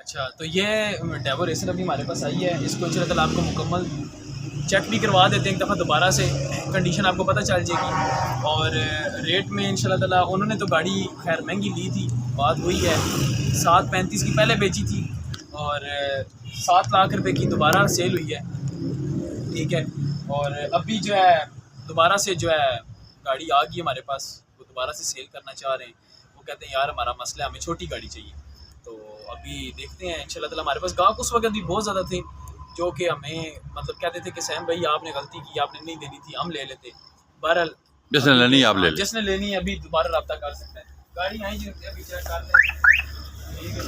अच्छा, तो ये डेवो रेसर अभी हमारे पास आई है। इसको इंशाल्लाह आपको मुकम्मल चेक भी करवा देते हैं एक दफ़ा दोबारा से, कंडीशन आपको पता चल जाएगी। और रेट में इंशाल्लाह ताला उन्होंने तो गाड़ी खैर महंगी ली थी, बात वही है 735 की पहले बेची थी और 7 लाख रुपए की दोबारा सेल हुई है, ठीक है। और अभी जो है दोबारा से जो है गाड़ी आ गई हमारे पास, वो दोबारा से सेल करना चाह रहे हैं। वो कहते हैं यार हमारा मसला है, हमें छोटी गाड़ी चाहिए। तो अभी देखते हैं इंशाल्लाह ताला। हमारे पास गाहक उस वक्त भी बहुत ज़्यादा थे जो कि हमें मतलब कहते थे कि सैम भाई आपने गलती की, आपने नहीं देनी थी, हम ले लेते। बहरहाल जिसने लेनी है आप ले लें, जिसने लेनी है अभी दोबारा रब्ता कर सकता है। गाड़ी आई जी अभी चेक कर लें, ठीक है।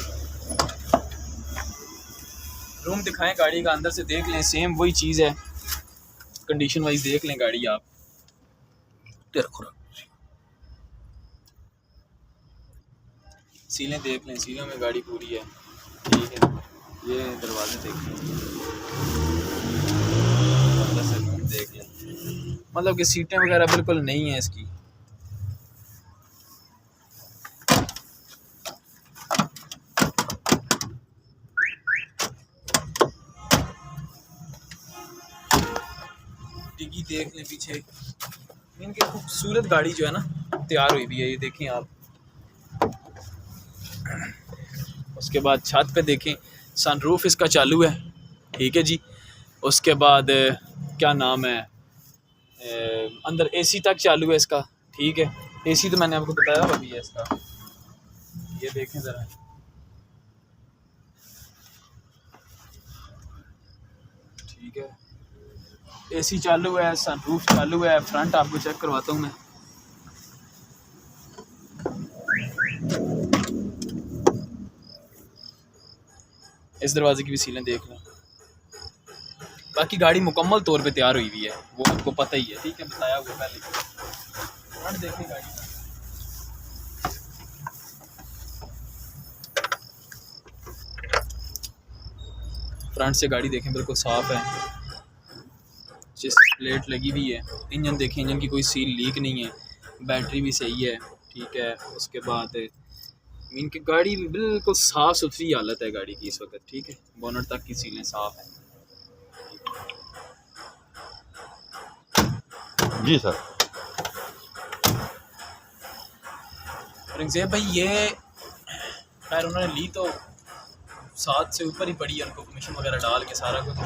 रूम दिखाएं गाड़ी का, अंदर से देख लें, सेम वही चीज़ है, कंडीशन वाइज देख लें गाड़ी आप। सीलें देख लें, सीलों में गाड़ी पूरी है, ठीक है। ये दरवाजे देख लें, अंदर से रूम देख लें, मतलब कि सीटें वगैरह बिल्कुल नहीं है इसकी। डिग्गी देख लें पीछे, इनकी खूबसूरत गाड़ी जो है ना तैयार हुई भी है, ये देखें आप। उसके बाद छत पे देखें, सनरूफ इसका चालू है, ठीक है जी। उसके बाद क्या नाम है, अंदर एसी तक चालू है इसका, ठीक है। एसी तो मैंने आपको बताया अभी है इसका, ये देखें ज़रा, ठीक है। एसी चालू है, सनरूफ चालू है। फ्रंट आपको चेक करवाता हूँ मैं, इस दरवाजे की भी सीलें देख लें। बाकी गाड़ी मुकम्मल तौर पे तैयार हुई हुई है, वो आपको पता ही है, ठीक है, बताया हुआ पहले। फ्रंट देखें गाड़ी का, फ्रंट से गाड़ी देखें बिल्कुल साफ़ है, चेसिस प्लेट लगी हुई है। इंजन देखें, इंजन की कोई सील लीक नहीं है, बैटरी भी सही है, ठीक है। उसके बाद इनकी गाड़ी भी बिल्कुल साफ़ सुथरी हालत है गाड़ी की इस वक्त, ठीक है। बोनट तक की सीलें साफ़ हैं। जी सर। रंगज़ेब भाई ये खैर उन्होंने ली तो 7 से ऊपर ही पड़ी है उनको, कमीशन वगैरह डाल के सारा कुछ।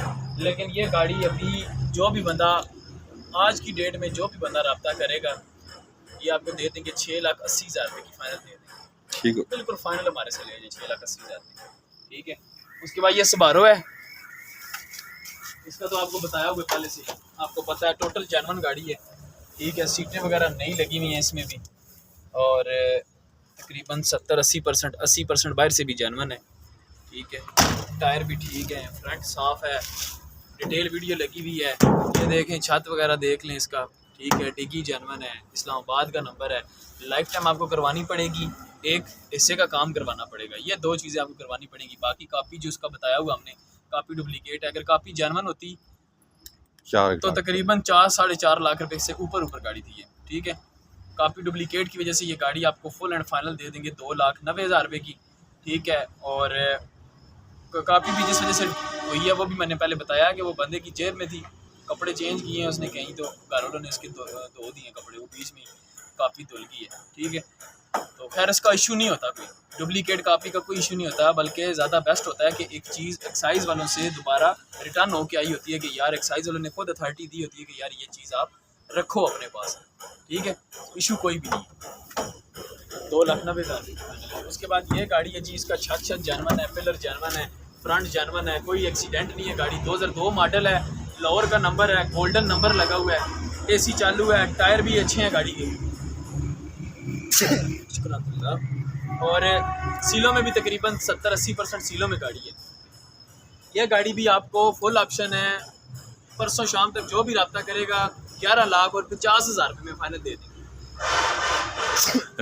लेकिन ये गाड़ी अभी जो भी बंदा आज की डेट में जो भी बंदा रब्ता करेगा, ये आपको दे देंगे 6,80,000 रुपये की फाइनल दे देंगे, ठीक है, बिल्कुल फाइनल हमारे से ले जाइए 6,80,000 रुपये, ठीक है। उसके बाद ये सबारो है, इसका तो आपको बताया हुआ पहले से, आपको पता है टोटल जेन्युइन गाड़ी है, ठीक है। सीटें वगैरह नहीं लगी हुई हैं इसमें भी, और तकरीबन 70-80% 80% बाहर से भी जेन्युइन है, ठीक है। टायर भी ठीक है, फ्रंट साफ़ है, डिटेल वीडियो लगी हुई है। ये देखें, छत वगैरह देख लें इसका, ठीक है। डिग्गी जेन्युइन है, इस्लामाबाद का नंबर है। लाइफ टाइम आपको करवानी पड़ेगी, एक हिस्से का काम करवाना पड़ेगा, ये 2 चीज़ें आपको करवानी पड़ेगी। बाकी कापी जो उसका बताया हुआ हमने, कापी डुप्लीकेट है। अगर कापी जेन्युइन होती तो तकरीबन 4-4.5 लाख रुपए से ऊपर गाड़ी थी ये, ठीक है। कापी डुप्लीकेट की वजह से ये गाड़ी आपको फुल एंड फाइनल दे देंगे 2,90,000 रुपये की, ठीक है। और कापी भी जिस वजह से हुई है वो भी मैंने पहले बताया कि वो बंदे की जेब में थी, कपड़े चेंज किए हैं उसने कहीं, तो घर वालों ने उसके धो दिए कपड़े, वो बीच में काफ़ी धुल गई है, ठीक है। तो खैर इसका इशू नहीं होता, कोई डुप्लीकेट कापी का कोई इशू नहीं होता, बल्कि ज़्यादा बेस्ट होता है कि एक चीज़ एक्साइज़ वालों से दोबारा रिटर्न होके आई होती है कि यार एक्साइज़ वालों ने खुद अथॉरिटी दी होती है कि यार ये चीज़ आप रखो अपने पास, ठीक है। इशू कोई भी नहीं, 2,90,000। उसके बाद ये गाड़ी है जी, इसका छत जेन्युइन है, पिलर जेन्युइन है, फ्रंट जेन्युइन है, कोई एक्सीडेंट नहीं है। गाड़ी 2002 मॉडल है, लाहौर का नंबर है, गोल्डन नंबर लगा हुआ है, एसी चालू है, टायर भी अच्छे हैं गाड़ी के और सीलों में भी तकरीबन 70-80% सीलों में गाड़ी है। यह गाड़ी भी आपको फुल ऑप्शन है, परसों शाम तक जो भी रब्ता करेगा 11,50,000 रुपये में फाइनल दे देंगे।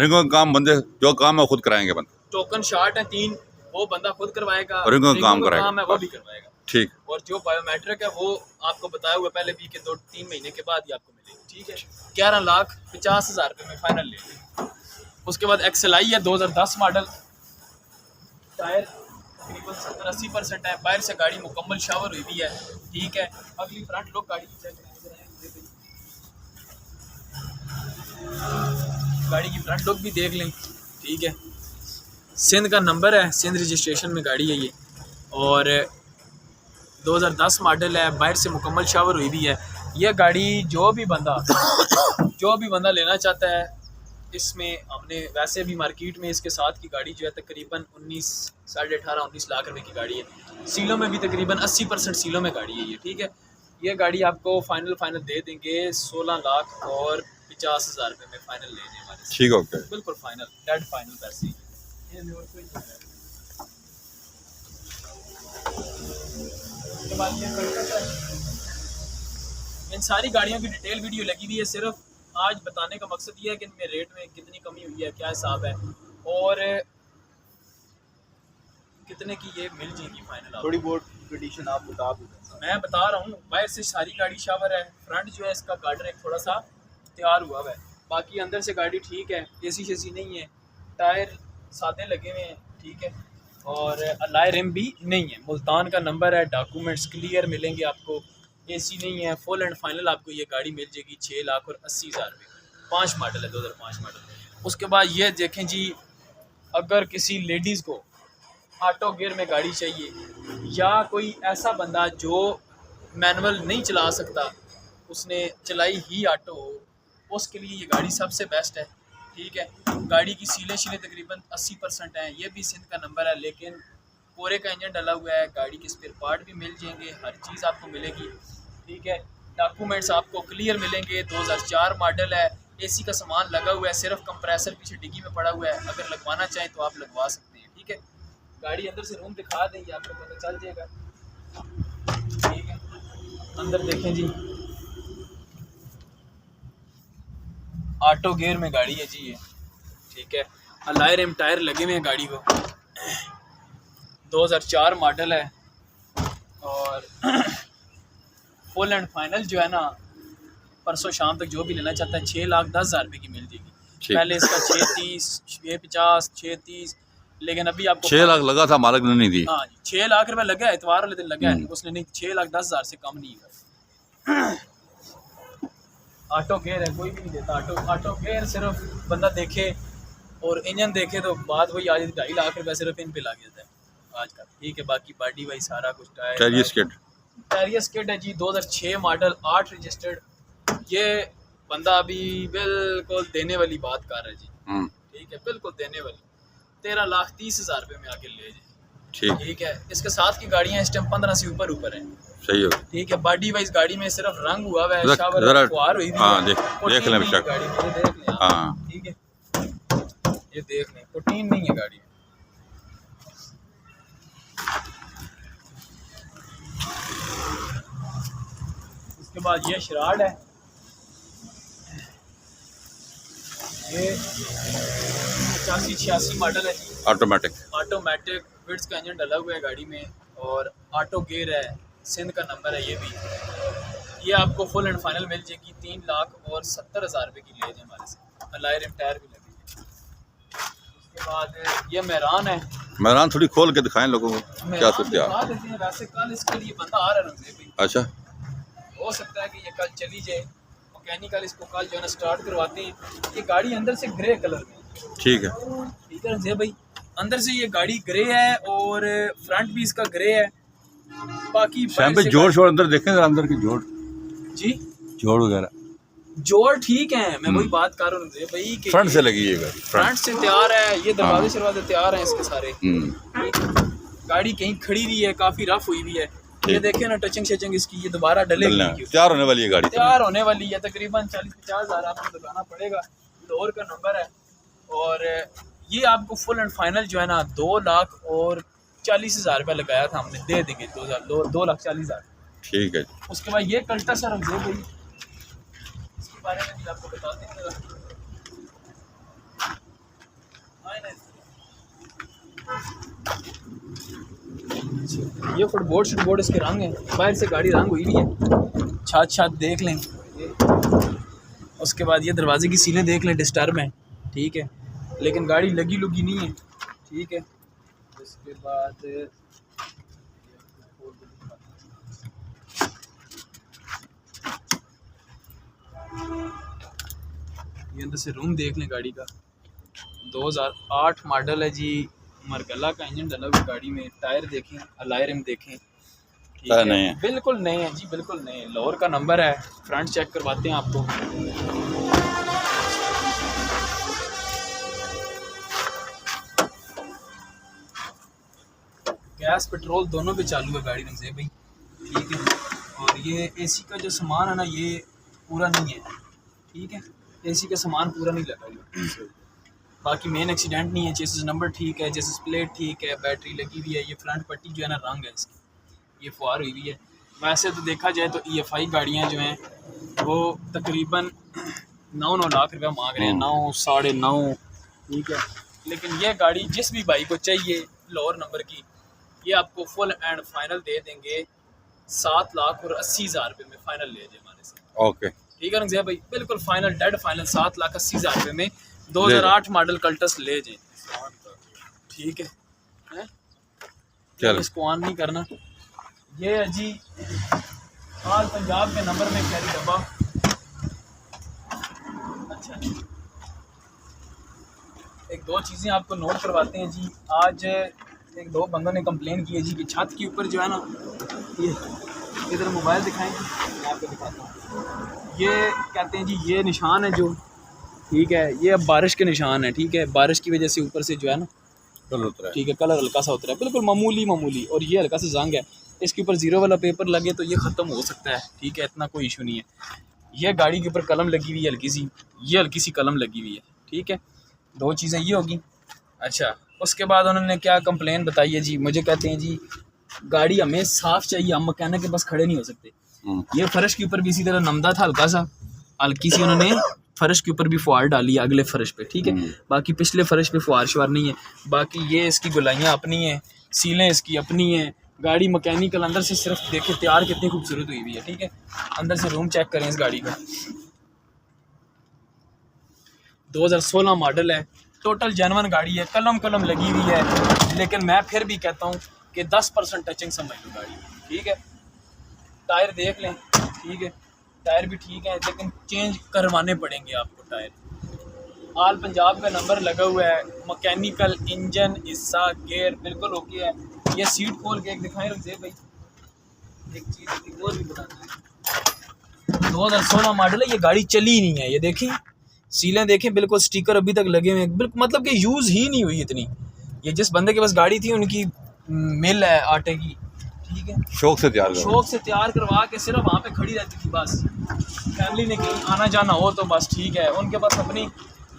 इनको काम बंदे जो काम है खुद कराएंगे, बंदे टोकन शार्ट है 3, वो बंदा खुद करवाएगा और इनको काम कराएगा, काम है वो भी करवाएगा, ठीक। और जो बायोमेट्रिक है वो आपको बताया हुआ पहले भी कि 2-3 महीने के बाद ही आपको मिलेगी, ठीक है। 11,50,000 रुपये में फाइनल ले लेंगे। उसके बाद XLI है 2010 मॉडल, टायर तकरीबन 70-80% है। बाहर से गाड़ी मुकम्मल शावर हुई भी है, ठीक है। अगली फ्रंट लुक गाड़ी की चेक करें, गाड़ी की फ्रंट लुक भी देख लें, ठीक है। सिंध का नंबर है, सिंध रजिस्ट्रेशन में गाड़ी है ये, और 2010 मॉडल है। बाहर से मुकम्मल शावर हुई भी है। यह गाड़ी जो भी बंदा लेना चाहता है, इसमें हमने वैसे भी मार्केट में इसके साथ की गाड़ी जो है तकरीबन 18-19 लाख रुपए की गाड़ी है। सीलों में भी तकरीबन 80% सीलों में गाड़ी है ये, ठीक है। ये गाड़ी आपको फाइनल दे देंगे 16 लाख और 50,000 रुपये में फाइनल ले लें हमारे से। ठीक, ओके, बिल्कुल फाइनल, डेड फाइनल पैसे। उसके बाद ये इन सारी गाड़ियों की डिटेल वीडियो लगी हुई है। सिर्फ आज बताने का मकसद ये है कि इनमें रेट में कितनी कमी हुई है, क्या हिसाब है और कितने की ये मिल जाएगी फाइनल। थोड़ी बहुत कंडीशन आप बता दो। मैं बता रहा हूँ, बाहर से सारी गाड़ी शावर है। फ्रंट जो है इसका गार्डर एक थोड़ा सा तैयार हुआ है, बाकी अंदर से गाड़ी ठीक है। एसी शेसी नहीं है, टायर सादे लगे हुए हैं, ठीक है। और अलाय रिम भी नहीं है। मुल्तान का नंबर है, डॉक्यूमेंट्स क्लियर मिलेंगे आपको। एसी नहीं है। फुल एंड फाइनल आपको ये गाड़ी मिल जाएगी 6,80,000 रुपये। 5 मॉडल है, 2005 मॉडल। उसके बाद ये देखें जी, अगर किसी लेडीज़ को ऑटो गियर में गाड़ी चाहिए या कोई ऐसा बंदा जो मैनुअल नहीं चला सकता, उसने चलाई ही ऑटो हो, उसके लिए ये गाड़ी सबसे बेस्ट है, ठीक है। गाड़ी की सीलें तकरीबन 80% हैं। ये भी सिंध का नंबर है, लेकिन पूरे का इंजन डला हुआ है। गाड़ी के स्पेयर पार्ट भी मिल जाएंगे, हर चीज़ आपको मिलेगी, ठीक है। डॉक्यूमेंट्स आपको क्लियर मिलेंगे। 2004 मॉडल है। एसी का सामान लगा हुआ है, सिर्फ कंप्रेसर पीछे डिग्गी में पड़ा हुआ है। अगर लगवाना चाहें तो आप लगवा सकते हैं, ठीक है। गाड़ी अंदर से रूम दिखा देंगे, आपको पता चल जाएगा, ठीक है। अंदर देखें जी, ऑटो गियर में गाड़ी है जी ये, ठीक है। अलाय रिम टायर लगे हुए हैं गाड़ी को। 2004 मॉडल है और फुल एंड फाइनल जो है ना, परसों शाम तक जो भी लेना चाहता है 6,10,000 रुपये की मिल जाएगी। पहले इसका 6,30, 6,50, 6,30, लेकिन अभी आपको 6 लाख लगा था, मालिक ने नहीं दी। हाँ जी, 6 लाख रुपये लगा है, इतवार वाले दिन लगा है, उसने नहीं 6,10,000 से कम नहीं है। ऑटो गेयर है, कोई भी नहीं देता ऑटो गेयर। सिर्फ बंदा देखे और इंजन देखे तो बात वही आ जाती। 2.5 लाख रुपये सिर्फ इन पे लग जाता है आज का, ठीक है। बाकी बॉडी वाइज सारा कुछ टेरियस किट है जी, 2006 मॉडल, 8 रजिस्टर्ड। ये बंदा अभी बिल्कुल देने वाली बात कर रहा है जी, ठीक है, बिल्कुल देने वाली। 13,30,000 रुपये में आके ले जाए, ठीक है। इसके साथ की गाड़ियाँ इस टाइम 15 से ऊपर है, सही हो, ठीक है। बॉडी वाइज गाड़ी में सिर्फ रंग हुआ है, शावर फुहार हुई भी है। देख लें गाड़ी, देख लें, हाँ ठीक है, ये देख लें, प्रोटीन नहीं है गाड़ी में। उसके बाद ये शराड है, ये 85-86 मॉडल है जी, ऑटोमेटिक विड्स का इंजन डला हुआ है गाड़ी में और ऑटो गियर है। सिंध का नंबर है ये भी। ये आपको फुल एंड फाइनल मिल जाएगी 3,70,000 रुपये की ले जाए हमारे से। अलाय रिम टायर भी लगेगी। उसके बाद ये मेहरान है। मेहरान थोड़ी खोल के दिखाएं लोगों को, क्या सोचते हैं आप? वैसे कल इसके लिए बंदा आ रहा है भाई, अच्छा, हो सकता है कि ये कल चली जाए। मैकेनिकल इसको कल जो है ना स्टार्ट करवाते हैं। ये गाड़ी अंदर से ग्रे कलर में, ठीक है, ठीक है रंजीत भाई। अंदर से ये गाड़ी ग्रे है और फ्रंट भी इसका ग्रे है। बाकी जोड़ शोड़ अंदर देखें, अंदर की जोड़ जी, जोड़ वगैरह जोड़ ठीक है। मैं वही बात कर रहा हूँ भाई कि फ्रंट से लगी है, फ्रंट से तैयार है। ये दरवाजे शरवाजे तैयार हैं इसके सारे। गाड़ी कहीं खड़ी रही है, काफी रफ हुई भी है। ये देखिए ना, टचिंग शचिंग इसकी, ये दोबारा डलेगी, तैयार होने वाली है गाड़ी, तैयार होने वाली है। तकरीबन 40-50,000 आपको लगाना पड़ेगा। लाहौर का नंबर है और ये आपको फुल एंड फाइनल जो है ना 2,40,000 रुपये लगाया था हमने, दे देंगे 2,40,000, ठीक है। उसके बाद ये कल्टा सर हम दे गई, इसके बारे में भी आपको बता देंगे। ये फुटबोर्ड इसके रंग है, बाहर से गाड़ी रंग हुई भी है, छात देख लें। उसके बाद ये दरवाजे की सीलें देख लें, डिस्टर्ब हैं, ठीक है, लेकिन गाड़ी लगी लुगी नहीं है, ठीक है। इसके बाद ये अंदर से रूम देख लें गाड़ी का। 2008 मॉडल है जी, मरगला का इंजन डला हुआ गाड़ी में। टायर देखें, अलॉय रिम देखें, ठीक है, नए हैं। बिल्कुल नए हैं जी, बिल्कुल नए। लाहौर का नंबर है। फ्रंट चेक करवाते हैं आपको। गैस पेट्रोल दोनों पे चालू है गाड़ी से भाई, ठीक है। और ये एसी का जो सामान है ना, ये पूरा नहीं है, ठीक है। एसी का सामान पूरा नहीं लगा हुआ। बाकी मेन एक्सीडेंट नहीं है। चेसिस नंबर ठीक है, चेसिस प्लेट ठीक है, बैटरी लगी हुई है। ये फ्रंट पट्टी जो है ना, रंग है इसकी, ये फुआर हुई हुई है। वैसे तो देखा जाए तो EFI गाड़ियाँ जो हैं वो तकरीबन 9 लाख रुपया मांग रहे हैं, 9 साढ़े 9, ठीक है। लेकिन ये गाड़ी जिस भी भाई को चाहिए लाहौर नंबर की, ये आपको फुल एंड फाइनल दे देंगे 7,80,000 रुपये में। फाइनल ले जाए हमारे से, ओके ठीक है रंगज़ेब भाई, बिल्कुल फाइनल डेड फाइनल 7,80,000 रुपये में 2008 मॉडल कल्टस ले जाए, ठीक है। चलो इसको ऑन नहीं करना। ये है जी ऑल पंजाब के नंबर में कैरी डब्बा। अच्छा, एक दो चीज़ें आपको नोट करवाते हैं जी। आज एक दो बंदों ने कंप्लेन की है जी कि छत के ऊपर जो है ना, ये इधर मोबाइल दिखाएंगे, मैं आपको दिखाता हूँ। ये कहते हैं जी ये निशान है जो, ठीक है, ये अब बारिश के निशान है, ठीक है। बारिश की वजह से ऊपर से जो है ना, चलो उतरा है। ठीक है, कलर हल्का सा उतरा है, बिल्कुल मामूली। और ये हल्का सा जंग है, इसके ऊपर 0 वाला पेपर लगे तो ये ख़त्म हो सकता है, ठीक है, इतना कोई इशू नहीं है। ये गाड़ी के ऊपर कलम लगी हुई है हल्की सी, ये हल्की सी कलम लगी हुई है, ठीक है। दो चीज़ें ये होगी। अच्छा, उसके बाद उन्होंने क्या कंप्लेन बताई है जी, मुझे कहते हैं जी गाड़ी हमें साफ़ चाहिए, हम मैकेनिक के पास खड़े नहीं हो सकते। ये फर्श के ऊपर भी इसी तरह नमदा था हल्का सा, हल्की सी उन्होंने फर्श के ऊपर भी फुआर डाली है अगले फर्श पे, ठीक है। बाकी पिछले फर्श पे फुआर शुआर नहीं है। बाकी ये इसकी गुलाइयाँ अपनी हैं, सीलें इसकी अपनी हैं। गाड़ी मैकेनिकल अंदर से सिर्फ देखे तैयार कितनी खूबसूरत हुई हुई है, ठीक है। अंदर से रूम चेक करें इस गाड़ी का। 2016 मॉडल है, टोटल जेन्युइन गाड़ी है, कलम लगी हुई है। लेकिन मैं फिर भी कहता हूँ कि 10% टचिंग समझ लो गाड़ी, ठीक है। टायर देख लें, ठीक है, टायर भी ठीक है, लेकिन चेंज करवाने पड़ेंगे आपको टायर। आल पंजाब का नंबर लगा हुआ है, मैकेनिकल, इंजन हिस्सा, गियर बिल्कुल ओके है। ये सीट खोल के एक दिखाएं रंगज़ेब भाई, एक चीज़ और भी बताना है। 2016 मॉडल है, ये गाड़ी चली ही नहीं है। ये देखें, सीलें देखें, बिल्कुल स्टिकर अभी तक लगे हुए हैं, बिल्कुल मतलब कि यूज़ ही नहीं हुई इतनी। ये जिस बंदे के पास गाड़ी थी उनकी मिल है आटे की, ठीक है, शौक से तैयार करवा के सिर्फ वहाँ पे खड़ी रहती थी बस। फैमिली ने कहीं आना जाना हो तो बस, ठीक है। उनके पास अपनी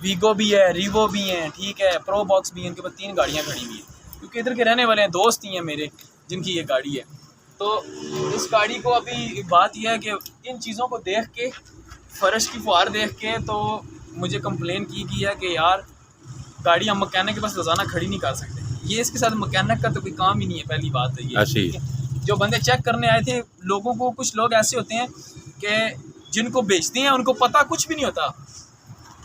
वीगो भी है, रीवो भी हैं, ठीक है, प्रो बॉक्स भी है। उनके पास 3 गाड़ियाँ खड़ी हुई हैं, क्योंकि इधर के रहने वाले हैं, दोस्त ही हैं मेरे जिनकी ये गाड़ी है। तो इस गाड़ी को अभी बात यह है कि इन चीज़ों को देख के, फर्श की फुहार देख के, तो मुझे कंप्लेन की है कि यार गाड़ी हम मैकेनिक के पास रोज़ाना खड़ी नहीं कर सकते। ये इसके साथ मैकेनिक का तो कोई काम ही नहीं है, पहली बात है ये। जो बंदे चेक करने आए थे, लोगों को, कुछ लोग ऐसे होते हैं कि जिनको बेचते हैं उनको पता कुछ भी नहीं होता।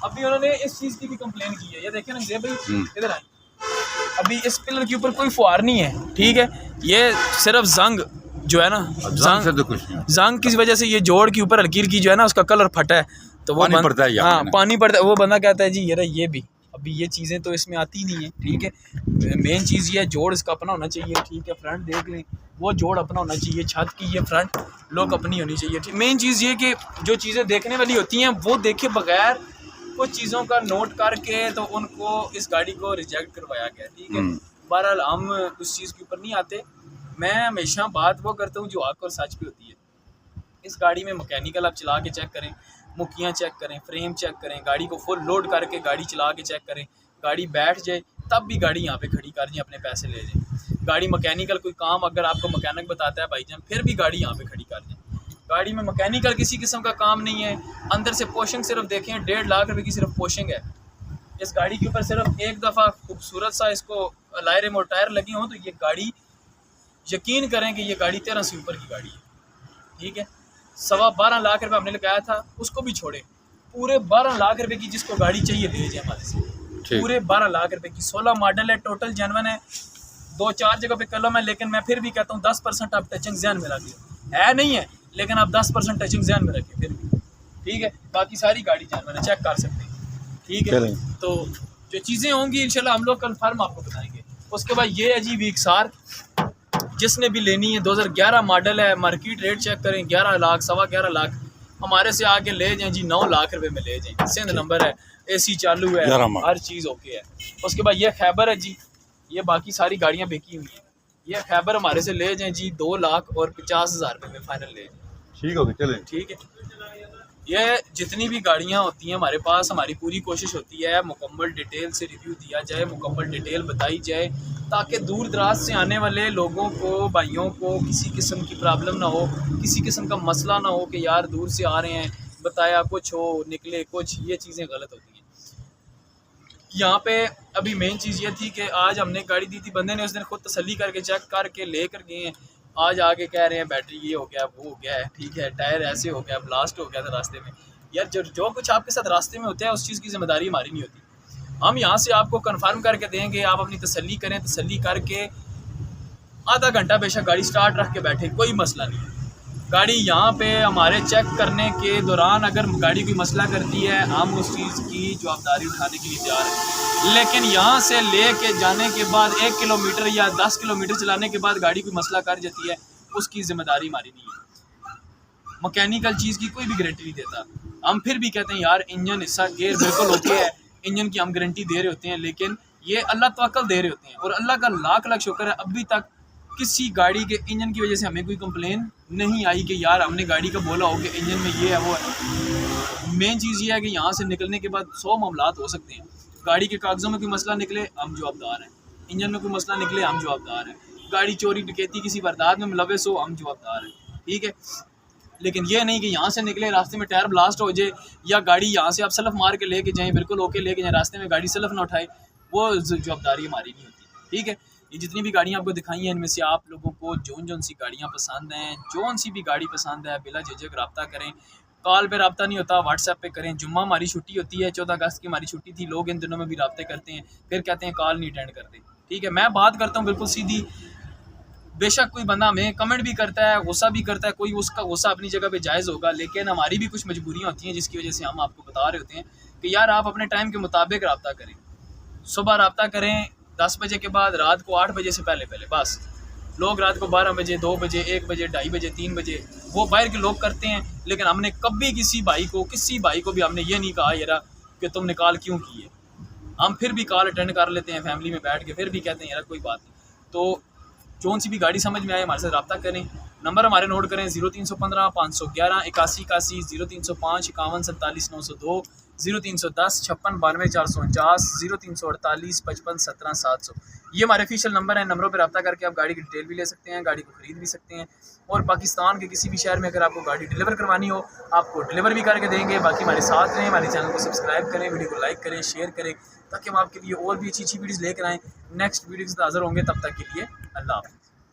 अभी उन्होंने इस चीज़ की भी कंप्लेन की है। ये देखें ना जेब भाई, इधर आए, अभी इस पिलर के ऊपर कोई फुहार नहीं है, ठीक है। ये सिर्फ जंग जो है ना, जंग की वजह से ये जोड़ के ऊपर हल्की की जो है ना, उसका कलर फटा है, तो वो पानी पड़ता है। हाँ, पानी पड़ता है। वो बंदा कहता है जी ये भी, अभी ये चीज़ें तो इसमें आती नहीं है, ठीक है। मेन चीज़ ये है, जोड़ इसका अपना होना चाहिए, ठीक है। फ्रंट देख लें, वो जोड़ अपना होना चाहिए। छत की ये फ्रंट लुक अपनी होनी चाहिए, ठीक। मेन चीज़ ये कि जो चीज़ें देखने वाली होती हैं वो देखे बगैर कुछ चीज़ों का नोट करके तो उनको इस गाड़ी को रिजेक्ट करवाया गया, ठीक है। बहरहाल हम उस चीज़ के ऊपर नहीं आते। मैं हमेशा बात वो करता हूँ जो हक और सच पे होती है। इस गाड़ी में मैकेनिकल आप चला के चेक करें, मुखियाँ चेक करें, फ्रेम चेक करें, गाड़ी को फुल लोड करके गाड़ी चला के चेक करें। गाड़ी बैठ जाए तब भी गाड़ी यहाँ पे खड़ी कर जाए, अपने पैसे ले जाए। गाड़ी मैकेनिकल कोई काम अगर आपको मैकेनिक बताता है भाईजान, फिर भी गाड़ी यहाँ पे खड़ी कर जाए। गाड़ी में मैकेनिकल किसी किस्म का काम नहीं है। अंदर से पोशिंग सिर्फ देखें, 1.5 लाख रुपए की सिर्फ पोशिंग है। इस गाड़ी के ऊपर सिर्फ एक दफ़ा खूबसूरत सा इसको अलॉय रिम और टायर लगे हों तो ये गाड़ी, यकीन करें कि ये गाड़ी 13 से ऊपर की गाड़ी है, ठीक है। 12.25 लाख रुपये हमने लगाया था, उसको भी छोड़े। पूरे 12 लाख रुपए की जिसको गाड़ी चाहिए ले जाए हमारे से, पूरे 12 लाख रुपए की। 16 मॉडल है, टोटल जेन्युइन है। 2-4 जगह पे कलम है, लेकिन मैं फिर भी कहता हूँ 10% आप टचिंग जहन में रखिए। है नहीं है, लेकिन आप 10% टचिंग जहन में रखिए फिर भी, ठीक है। बाकी सारी गाड़ी जान मैंने चेक कर सकते हैं, ठीक है। तो जो चीज़ें होंगी इंशाल्लाह हम लोग कन्फर्म आपको बताएंगे। उसके बाद ये है जी वीक्सार, जिसने भी लेनी है 2011 मॉडल है, मार्केट रेट चेक करें 11 लाख 11.25 लाख, हमारे से आके ले जाएं जी 9 लाख रुपए में ले जाएं। सिंध नंबर है, AC चालू है, हर चीज़ ओके है। उसके बाद ये खैबर है जी, ये बाकी सारी गाड़ियाँ बिकी हुई हैं। ये खैबर हमारे से ले जाएं जी 2,50,000 रुपये में फाइनल ले जाएं, ठीक होगी, चलें। ठीक है। ये जितनी भी गाड़ियाँ होती हैं हमारे पास, हमारी पूरी कोशिश होती है मुकम्मल डिटेल से रिव्यू दिया जाए, मुकम्मल डिटेल बताई जाए, ताकि दूर दराज से आने वाले लोगों को, भाइयों को किसी किस्म की प्रॉब्लम ना हो, किसी किस्म का मसला ना हो कि यार दूर से आ रहे हैं, बताया कुछ हो निकले कुछ, ये चीज़ें गलत होती हैं। यहाँ पे अभी मेन चीज़ ये थी कि आज हमने गाड़ी दी थी, बंदे ने उस दिन खुद तसल्ली करके चेक करके ले कर गए हैं। आज आके कह रहे हैं बैटरी ये हो गया, वो हो गया है, ठीक है, टायर ऐसे हो गया, ब्लास्ट हो गया था रास्ते में। यार जो कुछ आपके साथ रास्ते में होता है उस चीज़ की जिम्मेदारी हमारी नहीं होती। हम यहाँ से आपको कंफर्म करके देंगे, आप अपनी तसल्ली करें, तसल्ली करके आधा घंटा बेशक गाड़ी स्टार्ट रख के बैठे, कोई मसला नहीं है। गाड़ी यहाँ पे हमारे चेक करने के दौरान अगर गाड़ी कोई मसला करती है, हम उस चीज़ की जवाबदारी उठाने के लिए तैयार हैं। लेकिन यहाँ से ले के जाने के बाद 1 किलोमीटर या 10 किलोमीटर चलाने के बाद गाड़ी कोई मसला कर जाती है, उसकी ज़िम्मेदारी हमारी नहीं है। मैकेनिकल चीज़ की कोई भी गारंटी नहीं देता। हम फिर भी कहते हैं यार इंजन हिस्सा गेयर बिल्कुल ओके है, इंजन की हम गारंटी दे रहे होते हैं, लेकिन ये अल्लाह तवक्कल दे रहे होते हैं। और अल्लाह का लाख लाख शुक्र है अभी तक किसी गाड़ी के इंजन की वजह से हमें कोई कंप्लेन नहीं आई कि यार हमने गाड़ी का बोला हो कि इंजन में ये है वो है। मेन चीज़ ये है कि यहाँ से निकलने के बाद 100 मामलात हो सकते हैं। गाड़ी के कागज़ों में कोई मसला निकले, हम जवाबदार हैं। इंजन में कोई मसला निकले, हम जवाबदार हैं। गाड़ी चोरी डकैती किसी वारदात में मुलव्वस हो, हम जवाबदार हैं, ठीक है। लेकिन ये नहीं कि यहाँ से निकले रास्ते में टायर ब्लास्ट हो जाए, या गाड़ी यहाँ से आप सलफ मार के लेके जाएँ, बिल्कुल ओके लेके जाएँ, रास्ते में गाड़ी सलफ ना उठाए, वो जवाबदारी हमारी नहीं होती, ठीक है। ये जितनी भी गाड़ियाँ आपको दिखाई हैं, इनमें से आप लोगों को जौन सी गाड़ियाँ पसंद हैं, जौन सी भी गाड़ी पसंद है, बिला झिझक रब्ता करें। कॉल पे रब्ता नहीं होता, व्हाट्सएप पे करें। जुम्मा हमारी छुट्टी होती है, 14 अगस्त की हमारी छुट्टी थी, लोग इन दिनों में भी रब्ते करते हैं, फिर कहते हैं कॉल नहीं अटेंड करते, ठीक है। मैं बात करता हूँ बिल्कुल सीधी। बेशक कोई बंदा हमें कमेंट भी करता है, गुस्सा भी करता है, कोई उसका गुस्सा अपनी जगह पे जायज़ होगा, लेकिन हमारी भी कुछ मजबूरियाँ होती हैं जिसकी वजह से हम आपको बता रहे होते हैं कि यार आप अपने टाइम के मुताबिक रब्ता करें। सुबह रब्ता करें 10 बजे के बाद, रात को 8 बजे से पहले बस। लोग रात को 12 बजे, 2 बजे, 1 बजे, 2:30 बजे, 3 बजे वो बाहर के लोग करते हैं, लेकिन हमने कभी किसी भाई को भी हमने ये नहीं कहा यार कि तुमने कॉल क्यों की है। हम फिर भी कॉल अटेंड कर लेते हैं फैमिली में बैठ के, फिर भी कहते हैं यार कोई बात नहीं। तो जौन सी भी गाड़ी समझ में आए हमारे साथ रब्ता करें। नंबर हमारे नोट करें 0315 511 81 81, 0305 51 47 902, 0310 56 92 449, 0348 55 17 700। ये हमारे ऑफिशियल नंबर है। नंबरों पर रब्ता करके आप गाड़ी की डिटेल भी ले सकते हैं, गाड़ी को ख़रीद भी सकते हैं। और पाकिस्तान के किसी भी शहर में अगर आपको गाड़ी डिलीवर करवानी हो, आपको डिलीवर भी करके देंगे। बाकी हमारे साथ रहें, हमारे चैनल को सब्सक्राइब करें, वीडियो को लाइक करें, शेयर करें, ताकि हम आपके लिए और भी अच्छी वीडियोज़ लेकर आएँ। नेक्स्ट वीडियो से हाज़िर होंगे, तब तक के लिए अल्लाह।